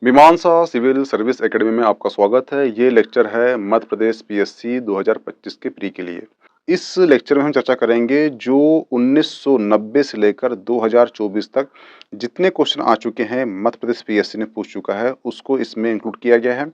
मीमांसा civil service academy में आपका स्वागत है। ये लेक्चर है मध्य प्रदेश पीएससी 2025 के प्री के लिए। इस लेक्चर में हम चर्चा करेंगे जो 1990 से लेकर 2024 तक जितने क्वेश्चन आ चुके हैं मध्य प्रदेश पीएससी ने पूछ चुका है उसको इसमें इंक्लूड किया गया है।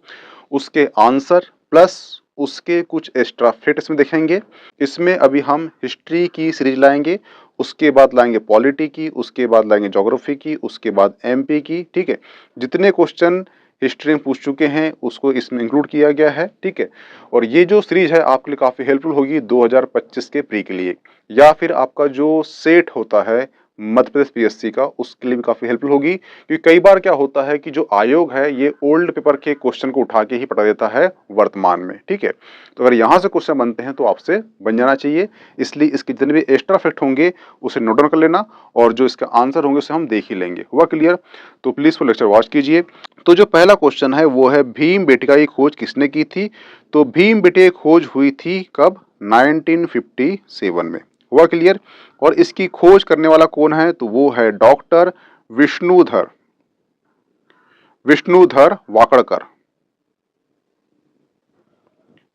उसके आंसर प्लस उसके कुछ एक्स्ट्रा फैक्ट इसमें देखेंगे। इसमें अभी हम हिस्ट्री की सीरीज लाएंगे, उसके बाद लाएंगे पॉलिटी की, उसके बाद लाएंगे ज्योग्राफी की, उसके बाद एमपी की। ठीक है, जितने क्वेश्चन हिस्ट्री में पूछ चुके हैं उसको इसमें इंक्लूड किया गया है। ठीक है, और ये जो सीरीज है आपके लिए काफ़ी हेल्पफुल होगी 2025 के प्री के लिए, या फिर आपका जो सेट होता है मध्य प्रदेश पीएससी का उसके लिए भी काफ़ी हेल्पफुल होगी। क्योंकि कई बार क्या होता है कि जो आयोग है ये ओल्ड पेपर के क्वेश्चन को उठा के ही पढ़ा देता है वर्तमान में। ठीक है, तो अगर यहाँ से क्वेश्चन बनते हैं तो आपसे बन जाना चाहिए, इसलिए इसके जितने भी एक्स्ट्रा फैक्ट होंगे उसे नोट डाउन कर लेना और जो इसका आंसर होंगे उसे हम देख ही लेंगे। हुआ क्लियर? तो प्लीज़ वो लेक्चर वॉच कीजिए। तो जो पहला क्वेश्चन है वो है भीम बेटिका की खोज किसने की थी? तो भीम बेटिका की खोज हुई थी कब? 1957 में। हुआ क्लियर? और इसकी खोज करने वाला कौन है? तो वो है डॉक्टर विष्णुधर वाकड़कर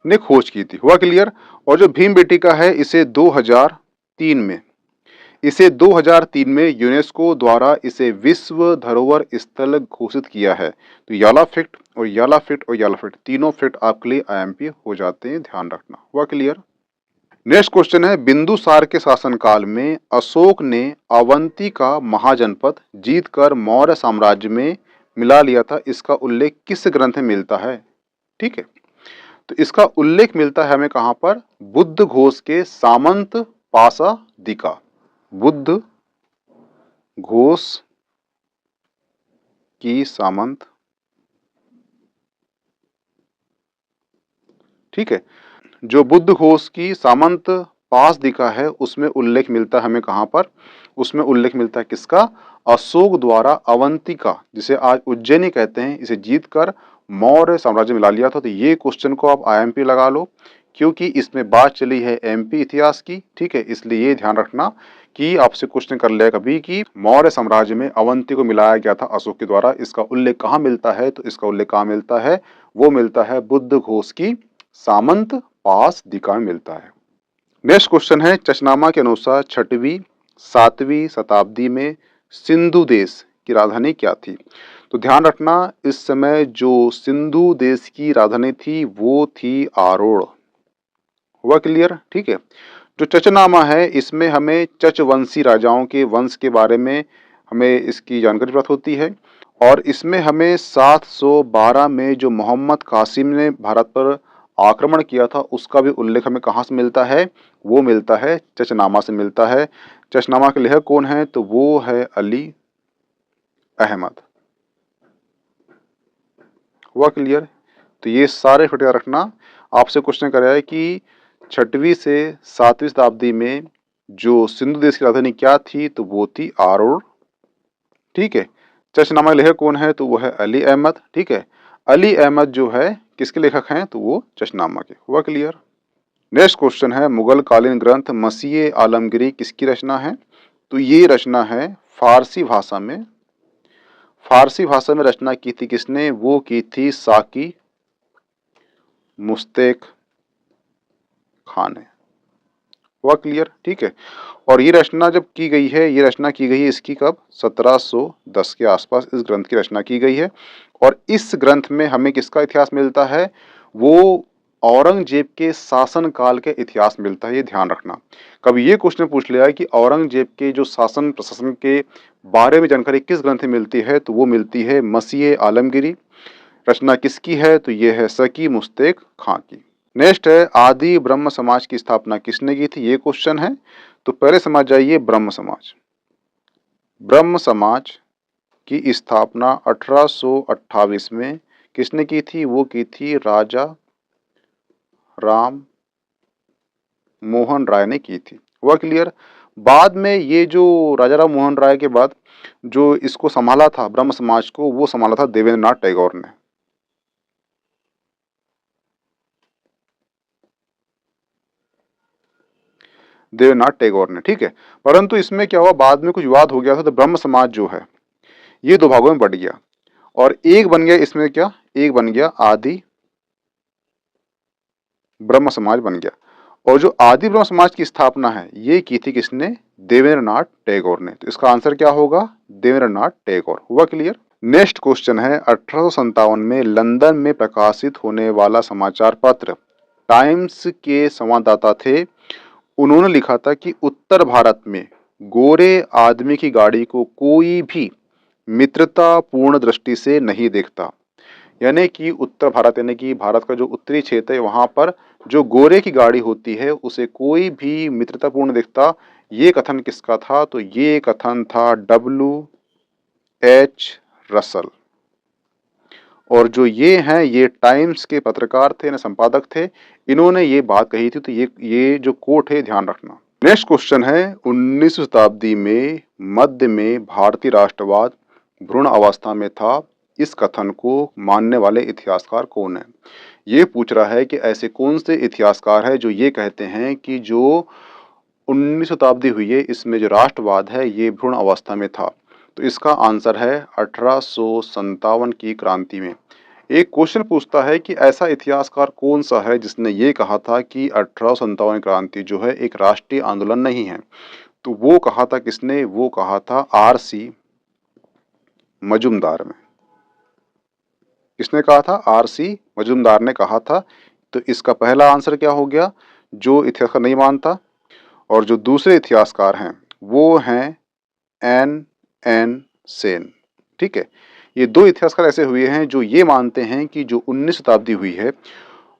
ने खोज की थी। हुआ क्लियर? और जो भीम बेटिका है इसे 2003 में यूनेस्को द्वारा इसे विश्व धरोहर स्थल घोषित किया है। तो याला फैक्ट तीनों फैक्ट आपके लिए आईएमपी हो जाते हैं, ध्यान रखना। हुआ क्लियर? नेक्स्ट क्वेश्चन है बिंदुसार के शासनकाल में अशोक ने अवंती का महाजनपद जीतकर मौर्य साम्राज्य में मिला लिया था। इसका उल्लेख किस ग्रंथ में मिलता है? ठीक है, तो इसका उल्लेख मिलता है हमें कहां पर? बुद्ध घोष के सामंत पासादिका। बुद्ध घोष की सामंत, ठीक है, जो बुद्ध घोष की सामंत पासदिका है उसमें उल्लेख मिलता है हमें कहां पर? उसमें उल्लेख मिलता है किसका? अशोक द्वारा अवंतिका, जिसे आज उज्जैनी कहते हैं, इसे जीतकर मौर्य साम्राज्य में ला लिया था। तो ये क्वेश्चन को आप आईएमपी लगा लो क्योंकि इसमें बात चली है एमपी इतिहास की। ठीक है, इसलिए ये ध्यान रखना कि आपसे क्वेश्चन कर लिया कभी कि मौर्य साम्राज्य में अवंती को मिलाया गया था अशोक के द्वारा। इसका उल्लेख कहाँ मिलता है? तो इसका उल्लेख कहाँ मिलता है? वो मिलता है बुद्ध घोष की सामंत पासदिका में मिलता है। नेक्स्ट क्वेश्चन है चचनामा के अनुसार 6वीं 7वीं शताब्दी में सिंधु देश की राजधानी क्या थी? तो ध्यान रखना इस समय जो सिंधु देश की राजधानी थी वो थी आरोड़। हुआ क्लियर? ठीक है, जो चचनामा है इसमें हमें चचवंशी राजाओं के वंश के बारे में हमें इसकी जानकारी प्राप्त होती है और इसमें हमें 712 में जो मोहम्मद कासिम ने भारत पर आक्रमण किया था उसका भी उल्लेख हमें कहाँ से मिलता है? वो मिलता है चचनामा से मिलता है। चचनामा के लेखक कौन है? तो वो है अली अहमद। हुआ क्लियर? तो ये सारे फैक्ट याद रखना। आपसे क्वेश्चन कर रहा है कि 6वीं से 7वीं शताब्दी में जो सिंधु देश की राजधानी क्या थी? तो वो थी आरोड़। ठीक है, चचनामा के लेखक कौन है? तो वो है अली अहमद। ठीक है, अली अहमद जो है किसके लेखक हैं? तो वो चचनामा के। हुआ क्लियर? नेक्स्ट क्वेश्चन है मुगल कालीन ग्रंथ मसीह आलमगीरी किसकी रचना है? तो ये रचना है फारसी भाषा में। फारसी भाषा में रचना की थी किसने? वो की थी साकी मुश्तेक खान ने। हुआ क्लियर? ठीक है, और ये रचना जब की गई है, ये रचना की गई है इसकी कब? 1710 के आसपास इस ग्रंथ की रचना की गई है। और इस ग्रंथ में हमें किसका इतिहास मिलता है? वो औरंगजेब के शासन काल के इतिहास मिलता है। ये ध्यान रखना, कभी ये क्वेश्चन पूछ लिया है कि औरंगजेब के जो शासन प्रशासन के बारे में जानकारी किस ग्रंथ में मिलती है? तो वो मिलती है मसीह आलमगीरी। रचना किसकी है? तो ये है सकी मुश्तेक खां की। नेक्स्ट है आदि ब्रह्म समाज की स्थापना किसने की थी? ये क्वेश्चन है। तो पहले समझ जाइए ब्रह्म समाज। ब्रह्म समाज की स्थापना 1828 में किसने की थी? वो की थी राजा राम मोहन राय ने की थी। हुआ क्लियर? बाद में ये जो राजा राम मोहन राय के बाद जो इसको संभाला था ब्रह्म समाज को, वो संभाला था देवेंद्र नाथ टैगोर ने। देवेंद्रनाथ टैगोर ने। ठीक है, परंतु इसमें क्या हुआ, बाद में कुछ विवाद हो गया था तो ब्रह्म समाज जो है ये दो भागों में बट गया और एक बन गया इसमें क्या, एक बन गया आदि ब्रह्म समाज बन गया। और जो आदि ब्रह्म समाज की स्थापना है ये की थी किसने, देवेंद्रनाथ टैगोर ने। तो इसका आंसर क्या होगा, देवेंद्रनाथ टैगोर। हुआ क्लियर। नेक्स्ट क्वेश्चन है 1857 में लंदन में प्रकाशित होने वाला समाचार पत्र टाइम्स के संवाददाता थे। उन्होंने लिखा था कि उत्तर भारत में गोरे आदमी की गाड़ी को कोई भी मित्रता पूर्ण दृष्टि से नहीं देखता। यानी कि उत्तर भारत यानी कि भारत का जो उत्तरी क्षेत्र है वहां पर जो गोरे की गाड़ी होती है उसे कोई भी मित्रतापूर्ण देखता। ये कथन किसका था, तो ये कथन था W.H. रसल। और जो ये हैं ये टाइम्स के पत्रकार थे ना, संपादक थे, इन्होंने ये बात कही थी। तो ये जो कोट है ध्यान रखना। नेक्स्ट क्वेश्चन है 19वीं शताब्दी में मध्य में भारतीय राष्ट्रवाद भ्रूण अवस्था में था, इस कथन को मानने वाले इतिहासकार कौन है। ये पूछ रहा है कि ऐसे कौन से इतिहासकार है जो ये कहते हैं कि जो 19वीं शताब्दी हुई है इसमें जो राष्ट्रवाद है ये भ्रूण अवस्था में था। तो इसका आंसर है 1857 की क्रांति में। एक क्वेश्चन पूछता है कि ऐसा इतिहासकार कौन सा है जिसने ये कहा था कि 1857 क्रांति जो है एक राष्ट्रीय आंदोलन नहीं है। तो वो कहा था किसने, वो कहा था R.C. मजूमदार में। किसने कहा था, R.C. मजूमदार ने कहा था। तो इसका पहला आंसर क्या हो गया, जो इतिहासकार नहीं मानता। और जो दूसरे इतिहासकार हैं वो हैं N.N. सेन। ठीक है, ये दो इतिहासकार ऐसे हुए हैं जो ये मानते हैं कि जो 19वीं शताब्दी हुई है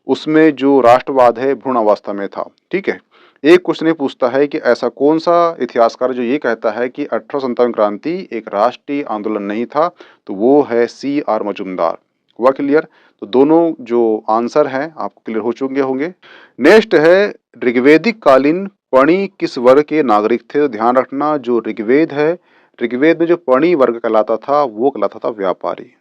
उसमें जो राष्ट्रवाद है भ्रूण अवस्था में था। ठीक है, एक क्वेश्चन ये पूछता है कि ऐसा कौन सा इतिहासकार जो ये कहता है कि 1857 क्रांति एक राष्ट्रीय आंदोलन नहीं था। तो वो है C.R. मजूमदार। हुआ क्लियर। तो दोनों जो आंसर हैं आपको क्लियर हो चुके होंगे। नेक्स्ट है ऋग्वेदिक कालीन पणी किस वर्ग के नागरिक थे। तो ध्यान रखना जो ऋग्वेद है, ऋग्वेद में जो पणी वर्ग कहलाता था वो कहलाता था व्यापारी।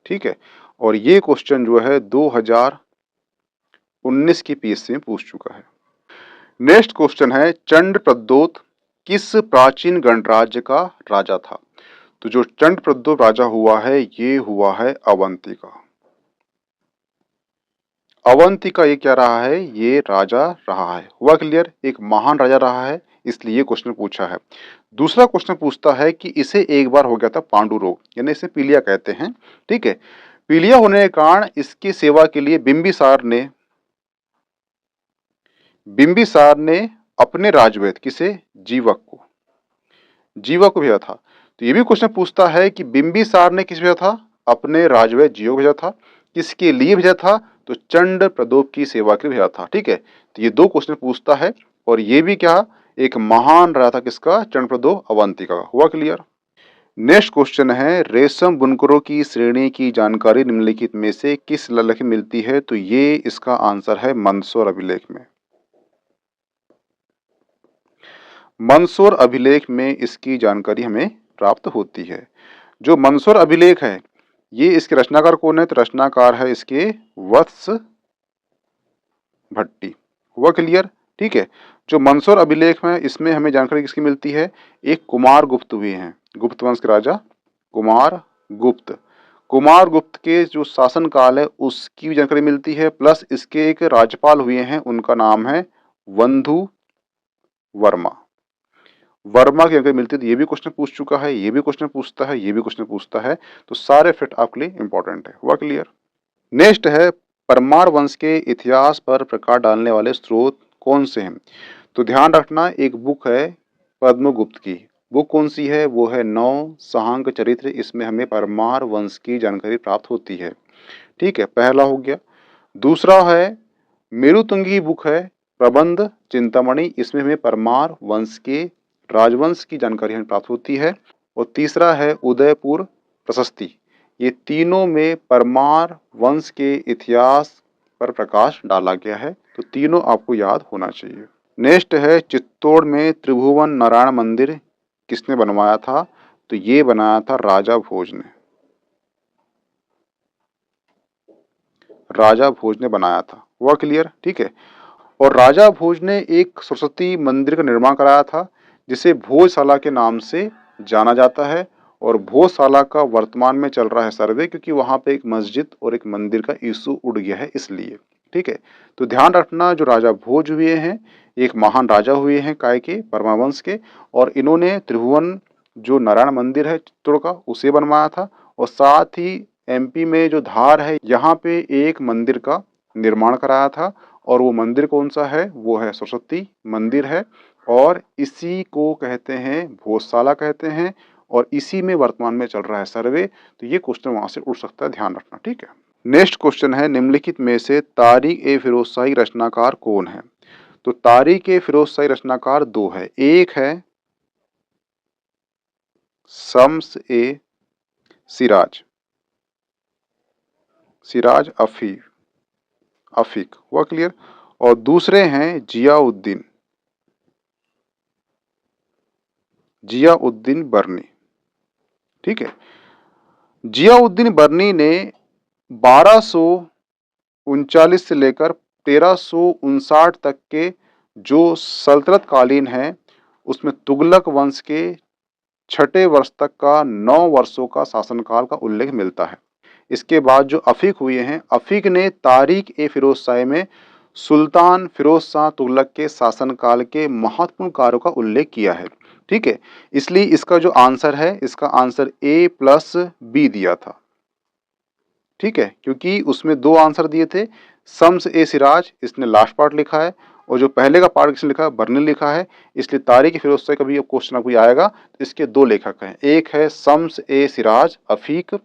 ठीक है, और ये क्वेश्चन जो है 2019 की पीएससी में पूछ चुका है। नेक्स्ट क्वेश्चन है चंद्रप्रद्योत किस प्राचीन गणराज्य का राजा था। तो जो चंद्रप्रद्योत राजा हुआ है ये हुआ है अवंती का। अवंती का ये क्या रहा है, ये राजा रहा है। हुआ क्लियर, एक महान राजा रहा है, इसलिए ये क्वेश्चन पूछा है। दूसरा क्वेश्चन पूछता है कि इसे एक बार हो गया था पांडु रोग, यानी इसे पीलिया कहते हैं। ठीक है, पीलिया होने के कारण इसकी सेवा के लिए बिंबिसार ने अपने राजवैद्य किसे, जीवक को भेजा था। तो ये भी क्वेश्चन पूछता है कि बिंबिसार ने किस भेजा था, अपने राजवैद्य जीवक भेजा था। किसके लिए भेजा था, तो चंद्रप्रद्योत की सेवा के लिए भेजा था। ठीक है, तो ये दो क्वेश्चन पूछता है। और ये भी क्या, एक महान राजा था किसका, चंद्रप्रद्योत अवंतिका का। हुआ क्लियर। नेक्स्ट क्वेश्चन है रेशम बुनकरों की श्रेणी की जानकारी निम्नलिखित में से किस लेख में मिलती है। तो ये इसका आंसर है मंदसौर अभिलेख में। मंदसौर अभिलेख में इसकी जानकारी हमें प्राप्त होती है। जो मंदसौर अभिलेख है ये इसके रचनाकार कौन है, तो रचनाकार है इसके वत्स भट्टी। हुआ क्लियर। ठीक है, जो मंदसौर अभिलेख में इसमें हमें जानकारी किसकी मिलती है, एक कुमार गुप्त हुए हैं, गुप्त वंश के राजा कुमार गुप्त के जो शासन काल है उसकी भी जानकारी मिलती है। प्लस इसके एक राज्यपाल हुए हैं, उनका नाम है वंधु वर्मा की जानकारी मिलती है। तो ये भी क्वेश्चन पूछ चुका है, ये भी क्वेश्चन पूछता है, ये भी क्वेश्चन पूछता है। तो सारे फिट आपके लिए इंपॉर्टेंट है। हुआ क्लियर। नेक्स्ट है परमार वंश के इतिहास पर प्रकाश डालने वाले स्रोत कौन से हैं। तो ध्यान रखना एक बुक है पद्मगुप्त की, बुक कौन सी है, वो है नौ सहांक चरित्र। इसमें हमें परमार वंश की जानकारी प्राप्त होती है। ठीक है, पहला हो गया। दूसरा है मेरुतुंगी की बुक है प्रबंध चिंतामणि, इसमें हमें परमार वंश के राजवंश की जानकारी हमें प्राप्त होती है। और तीसरा है उदयपुर प्रशस्ति, ये तीनों में परमार वंश के इतिहास पर प्रकाश डाला गया है। तो तीनों आपको याद होना चाहिए। नेक्स्ट है चित्तौड़ में त्रिभुवन नारायण मंदिर किसने बनवाया था। तो ये बनाया था राजा भोज ने बनाया था। हुआ क्लियर। ठीक है, और राजा भोज ने एक सरस्वती मंदिर का निर्माण कराया था जिसे भोजशाला के नाम से जाना जाता है। और भोजशाला का वर्तमान में चल रहा है सर्वे, क्योंकि वहाँ पे एक मस्जिद और एक मंदिर का इशू उड़ गया है इसलिए। ठीक है, तो ध्यान रखना जो राजा भोज हुए हैं एक महान राजा हुए हैं काय के, परमावंश के, और इन्होंने त्रिभुवन जो नारायण मंदिर है चित्तौड़ का उसे बनवाया था, और साथ ही एमपी में जो धार है यहाँ पे एक मंदिर का निर्माण कराया था, और वो मंदिर कौन सा है, वो है सरस्वती मंदिर है, और इसी को कहते हैं भोजशाला कहते हैं, और इसी में वर्तमान में चल रहा है सर्वे। तो ये क्वेश्चन वहां से उठ सकता है, ध्यान रखना। ठीक है, नेक्स्ट क्वेश्चन है निम्नलिखित में से तारिक ए फिरोजशाही रचनाकार कौन है। तो तारिक ए फिरोजशाही रचनाकार दो है, एक है शम्स ए सिराज, सिराज अफीक हुआ क्लियर, और दूसरे हैं जियाउद्दीन बर्नी। ठीक है, जियाउद्दीन बर्नी ने 1239 से लेकर 1359 तक के जो सल्तनत कालीन है उसमें तुगलक वंश के छठे वर्ष तक का 9 वर्षों का शासनकाल का उल्लेख मिलता है। इसके बाद जो अफीक हुए हैं, अफीक ने तारिक ए फिरोज शाही में सुल्तान फिरोज शाह तुगलक के शासनकाल के महत्वपूर्ण कार्यों का उल्लेख किया है। ठीक है, इसलिए इसका जो आंसर है, इसका आंसर A+B दिया था। ठीक है, क्योंकि उसमें दो आंसर दिए थे, शम्स ए सिराज इसने लास्ट पार्ट लिखा है, और जो पहले का पार्ट किसने लिखा है, बर्नी लिखा है। इसलिए तारिक फिरोज शाही का भी क्वेश्चन कोई आएगा तो इसके दो लेखक हैं, एक है शम्स ए सिराज अफीक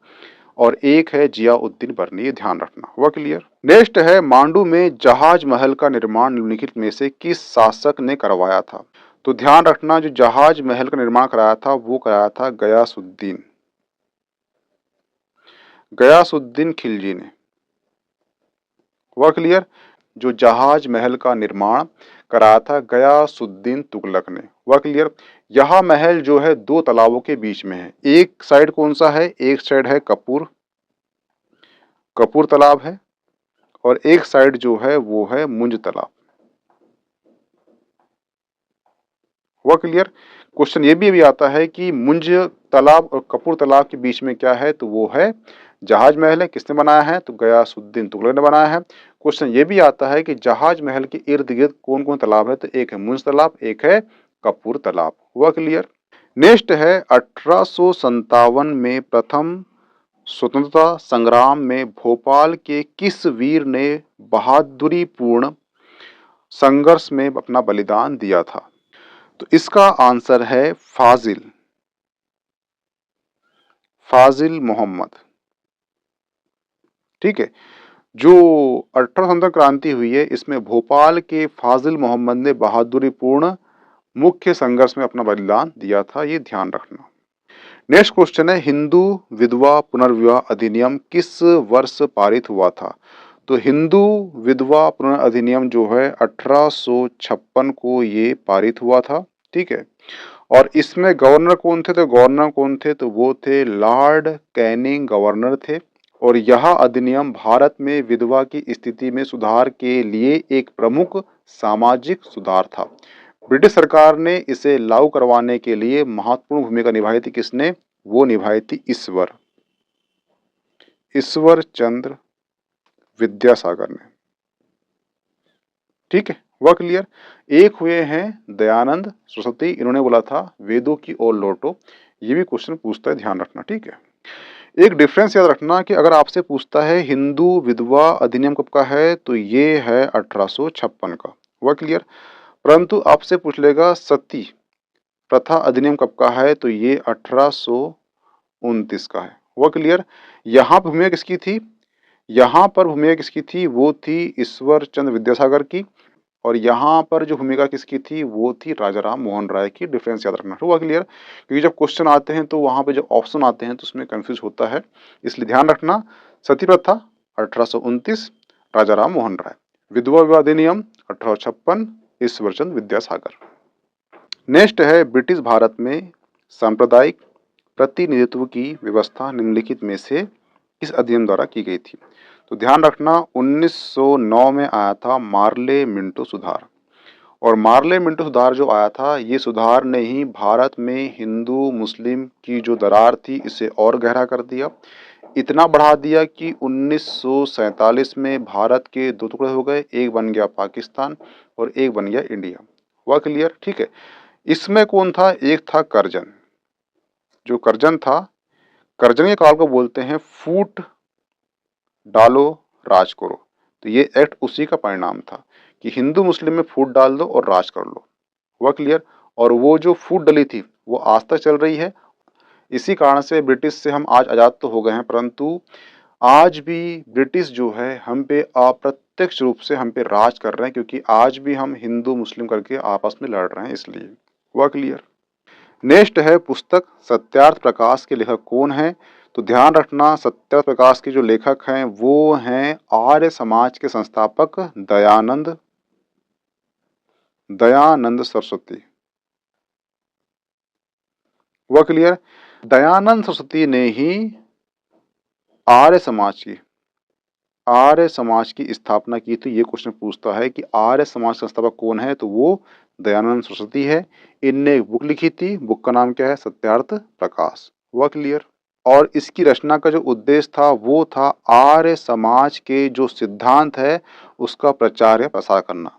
और एक है जियाउद्दीन बर्नी, ये ध्यान रखना। हुआ क्लियर। नेक्स्ट है मांडू में जहाज महल का निर्माण निम्नलिखित में से किस शासक ने करवाया था। तो ध्यान रखना जो जहाज महल का निर्माण कराया था वो कराया था गयासुद्दीन खिलजी ने। हुआ क्लियर। जो जहाज महल का निर्माण कराया था गयासुद्दीन तुगलक ने। हुआ क्लियर। यह महल जो है दो तालाबों के बीच में है, एक साइड कौन सा है, एक साइड है कपूर तालाब है, और एक साइड जो है वो है मुंज तालाब। हुआ क्लियर। क्वेश्चन ये भी आता है कि मुंज तालाब और कपूर तालाब के बीच में क्या है, तो वो है जहाज महल है। किसने बनाया है, तो गयासुद्दीन तुगलक ने बनाया है। क्वेश्चन ये भी आता है कि जहाज महल के इर्द गिर्द कौन कौन तालाब है, तो एक है मुंज तालाब, एक है कपूर तालाब। हुआ क्लियर। नेक्स्ट है 1857 में प्रथम स्वतंत्रता संग्राम में भोपाल के किस वीर ने बहादुरी पूर्ण संघर्ष में अपना बलिदान दिया था। तो इसका आंसर है फाजिल मोहम्मद। ठीक है, जो 1857 क्रांति हुई है इसमें भोपाल के फाजिल मोहम्मद ने बहादुरीपूर्ण मुख्य संघर्ष में अपना बलिदान दिया था, ये ध्यान रखना। नेक्स्ट क्वेश्चन है हिंदू विधवा पुनर्विवाह अधिनियम किस वर्ष पारित हुआ था। तो हिंदू विधवा पुनर्विवाह जो है 1856 को ये पारित हुआ था। ठीक है, और इसमें गवर्नर कौन थे, तो वो थे लॉर्ड कैनिंग गवर्नर थे। और यह अधिनियम भारत में विधवा की स्थिति में सुधार के लिए एक प्रमुख सामाजिक सुधार था। ब्रिटिश सरकार ने इसे लागू करवाने के लिए महत्वपूर्ण भूमिका निभाई थी। किसने, वो निभाई थी ईश्वर चंद्र विद्यासागर ने। ठीक है, हुआ क्लियर। एक हुए हैं दयानंद सरस्वती, इन्होंने बोला था वेदों की ओर लौटो, ये भी क्वेश्चन पूछता है, ध्यान रखना। ठीक है, एक डिफरेंस याद रखना कि अगर आपसे पूछता है हिंदू विधवा अधिनियम कब का है, तो ये है 1856 का। हुआ क्लियर। परंतु आपसे पूछ लेगा सती प्रथा अधिनियम कब का है, तो ये 1829 का है। हुआ क्लियर। यहाँ पर भूमिका किसकी थी, वो थी ईश्वर चंद्र विद्यासागर की, और यहाँ पर जो भूमिका किसकी थी, वो थी राजा राम मोहन राय की। डिफरेंस याद रखना। हुआ क्लियर। क्योंकि जब क्वेश्चन आते हैं तो वहाँ पे जब ऑप्शन आते हैं तो उसमें कंफ्यूज होता है, इसलिए ध्यान रखना। सती प्रथा 1829 राजा राम मोहन राय, विधवा विवाह अधिनियम 1856 ईश्वरचंद विद्यासागर। नेक्स्ट है ब्रिटिश भारत में सांप्रदायिक प्रतिनिधित्व की व्यवस्था निम्नलिखित में से किस अधिनियम द्वारा की गई थी। तो ध्यान रखना 1909 में आया था मार्ले मिंटो सुधार, और मार्ले मिंटो सुधार जो आया था, ये सुधार ने ही भारत में हिंदू मुस्लिम की जो दरार थी इसे और गहरा कर दिया। इतना बढ़ा दिया कि 1947 में भारत के 2 टुकड़े हो गए, एक बन गया पाकिस्तान और एक बन गया इंडिया। हुआ क्लियर? ठीक है। इसमें कौन था? एक था कर्जन। जो कर्जन था, कर्जन के काल को बोलते हैं फूट डालो राज करो। तो ये एक्ट उसी का परिणाम था कि हिंदू मुस्लिम में फूट डाल दो और राज कर लो। हुआ क्लियर? और वो जो फूट डली थी वो आज तक चल रही है। इसी कारण से ब्रिटिश से हम आज आज़ाद तो हो गए हैं, परंतु आज भी ब्रिटिश जो है हम पे अप्रत्यक्ष रूप से हम पे राज कर रहे हैं, क्योंकि आज भी हम हिंदू मुस्लिम करके आपस में लड़ रहे हैं, इसलिए। हुआ क्लियर? नेक्स्ट है पुस्तक सत्यार्थ प्रकाश के लेखक कौन है? तो ध्यान रखना, सत्यार्थ प्रकाश के जो लेखक हैं वो हैं आर्य समाज के संस्थापक दयानंद सरस्वती। हुआ क्लियर? दयानंद सरस्वती ने ही आर्य समाज की स्थापना की थी। ये क्वेश्चन पूछता है कि आर्य समाज संस्थापक कौन है, तो वो दयानंद सरस्वती है। इनने एक बुक लिखी थी, बुक का नाम क्या है? सत्यार्थ प्रकाश। हुआ क्लियर? और इसकी रचना का जो उद्देश्य था वो था आर्य समाज के जो सिद्धांत है उसका प्रचार या प्रसार करना।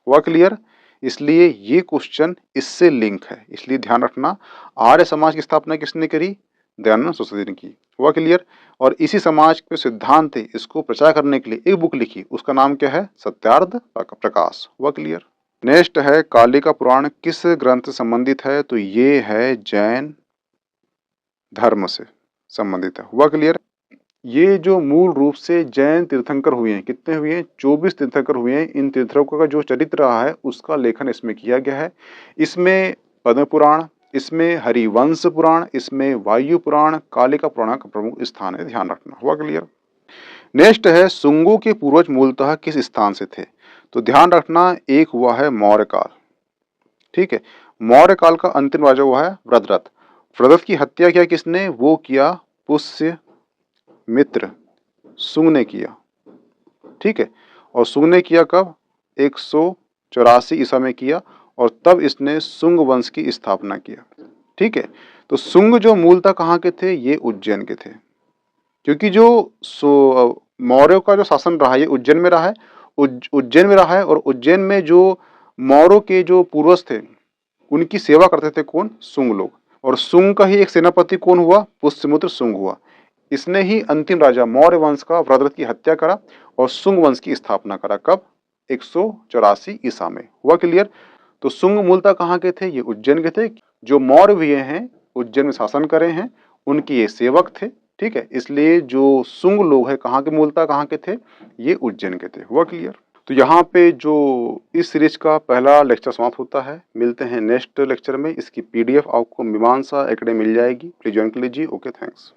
हुआ क्लियर? इसलिए ये क्वेश्चन इससे लिंक है, इसलिए ध्यान रखना। आर्य समाज की स्थापना किसने करी? दयानंद सरस्वती ने की। हुआ क्लियर? और इसी समाज के सिद्धांत थे, इसको प्रचार करने के लिए एक बुक लिखी, उसका नाम क्या है? सत्यार्थ प्रकाश। हुआ क्लियर? नेक्स्ट है कालिका पुराण किस ग्रंथ से संबंधित है? तो ये है जैन धर्म से संबंधित है। हुआ क्लियर? ये जो मूल रूप से जैन तीर्थंकर हुए हैं, कितने हुए हैं? 24 तीर्थंकर हुए हैं। इन तीर्थंकरों का जो चरित्र रहा है उसका लेखन इसमें किया गया है। इसमें पद्म पुराण, इसमें हरिवंश पुराण, इसमें वायु पुराण, कालिका पुराण का प्रमुख स्थान है, ध्यान रखना। हुआ क्लियर? नेक्स्ट है शुंगों के पूर्वज मूलतः किस स्थान से थे? तो ध्यान रखना, एक हुआ है मौर्य काल। ठीक है, मौर्य काल का अंतिम राजा हुआ है वृद्धरथ। वृद्धरथ की हत्या किया किसने? वो किया पुष्य मित्र शुंग ने किया। ठीक है, और शुंग ने किया कब? 184 ईसा में किया, और तब इसने शुंग वंश की स्थापना किया। ठीक है, तो शुंग जो मूलतः कहाँ के थे? ये उज्जैन के थे, क्योंकि जो मौर्यों का जो शासन रहा है ये उज्जैन में रहा है। उज्जैन में रहा है, और उज्जैन में जो मौर्यों के जो पूर्वज थे उनकी सेवा करते थे कौन? शुंग लोग। और शुंग का ही एक सेनापति कौन हुआ? पुष्यमित्र शुंग हुआ। इसने ही अंतिम राजा मौर्य वंश का वृद्धरथ की हत्या करा और शुंग वंश की स्थापना करा। कब? 184 ईसा में। हुआ क्लियर? तो शुंग मूलतः कहाँ के थे? ये उज्जैन के थे। जो मौर्य हुए हैं उज्जैन में शासन करे हैं, उनके ये सेवक थे। ठीक है, इसलिए जो शुंग लोग हैं कहाँ के मूलतः कहाँ के थे? ये उज्जैन के थे। हुआ क्लियर? तो यहाँ पे जो इस सीरीज का पहला लेक्चर समाप्त होता है। मिलते हैं नेक्स्ट लेक्चर में। इसकी PDF आपको मीमांसा एकेडमी मिल जाएगी, प्लीज ज्वाइन कर लीजिए। Okay, thanks.